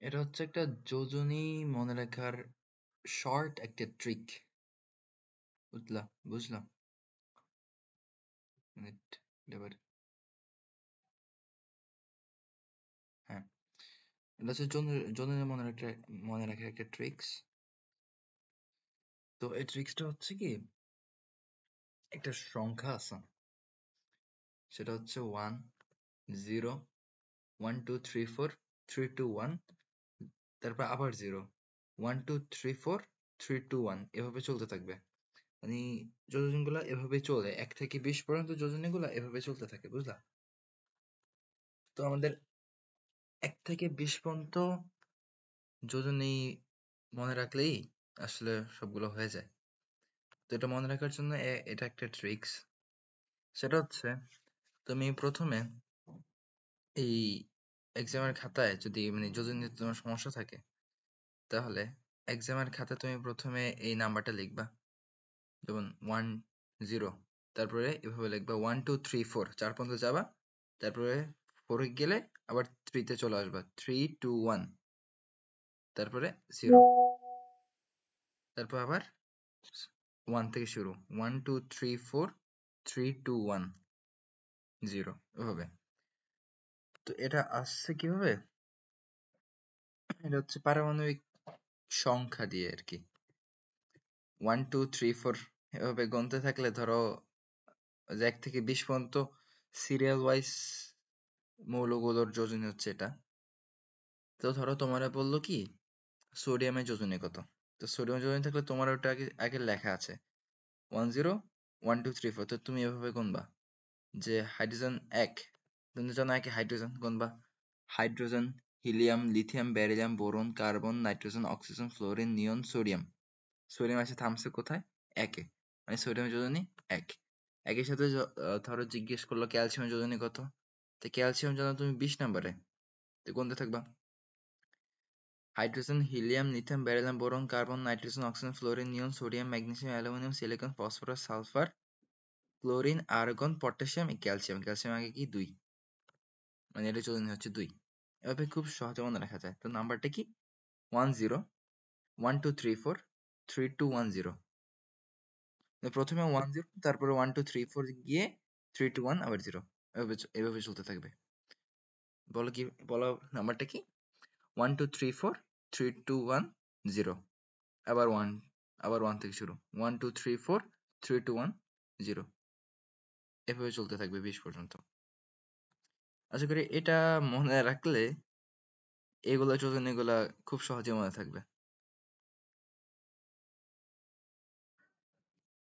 এটা হচ্ছে একটা যোজনী মনে রাখার শর্ট একটা ট্রিক। বুঝলা বুঝলাম। মিনিট এবার হ্যাঁ, এটা হচ্ছে যোজনী মনে রাখার একটা ট্রিক্স। তো এই ট্রিক্সটা হচ্ছে কি, একটা সংখ্যা আছে, সেটা হচ্ছে 1 0 1 2 3 4 3 2 1, তারপর আবার 0 1 2 3 4 3 2 1, এভাবে চলতে থাকবে। মানে যোজনীগুলা এভাবে চলে, 1 থেকে 20 পর্যন্ত যোজনীগুলা এভাবে চলতে থাকে, বুঝলা? তো আমাদের 1 থেকে 20 পর্যন্ত যোজনী মনে রাখলেই আসলে সবগুলো হয়ে যায়। তো এটা মনে রাখার জন্য এটা একটা ট্রিক্স। সেটা হচ্ছে, তুমি প্রথমে এই এক্সামের খাতায় যদি মানে যোজনীতে তোমার সমস্যা থাকে, তাহলে এক্সামের খাতায় তুমি প্রথমে এই নাম্বারটা লিখবা, যেমন 1 0, তারপরে এভাবে লিখবা 1 2 3 4, 4 পর্যন্ত যাবা, তারপরে 4 এ গেলে আবার 3 তে চলে আসবা, 3 2 1, তারপরে 0, তারপর আবার 1 থেকে শুরু, 1 2 3 4 3 2 1 0, এভাবে। তো এটা আসছে কিভাবে? এটা হচ্ছে পারমাণবিক সংখ্যা দিয়ে আর কি। 1 2 3 4 এভাবে গুনতে থাকলে ধরো যে 1 থেকে 20 পর্যন্ত সিরিয়াল ওয়াইজ মৌলগুলোর যোজনী হচ্ছে এটা। তো ধরো তোমারে বললো কি সোডিয়ামের যোজনী কত, তো সোডিয়াম যোজনী থাকলে তোমার ওটা আগে আগে লেখা আছে 1 0 1 2 3 4, তো তুমি এভাবে গুনবা যে হাইড্রোজেন 1, তুমি জানো একে হাইড্রোজেন, গুনবা hydrogen, helium, lithium, beryllium, boron, carbon, nitrogen, oxygen, fluorine, neon, sodium. Sodium এসে থামছে কোথায়? একে, মানে সোডিয়াম যোজনী 1। একের সাথে ধরো জিজ্ঞেস করলো ক্যালসিয়াম যোজনী কত, তো ক্যালসিয়াম জানো তুমি 20 নাম্বারে, তো গুনতে থাকবা hydrogen, helium, lithium, beryllium, boron, carbon, nitrogen, oxygen, fluorine, neon, sodium, magnesium, aluminium, silicon, phosphorus, sulphur, chlorine, argon, potassium, calcium. Calcium আগে কি 2, মানে এটা যোজনী হচ্ছে 2। এভাবে খুব সহজে মনে রাখা যায়। তো নাম্বারটা কি 1 0 1 2 3 4 3 2 1 0। প্রথমে 1 0, তারপরে 1 2 3 4 গিয়ে 3 2 1 আবার 0, এভাবে চলতে থাকবে। বলো কি, বলো নাম্বারটা কি? 1 2 3 4 3 2 1 0, আবার 1, আবার 1 থেকে শুরু, 1 2 3 4 3 2 1 0, এভাবে চলতে থাকবে 20 পর্যন্ত। আশা করি এটা মনে রাখলে এগুলা যোজনীগুলা খুব সহজে মনে থাকবে।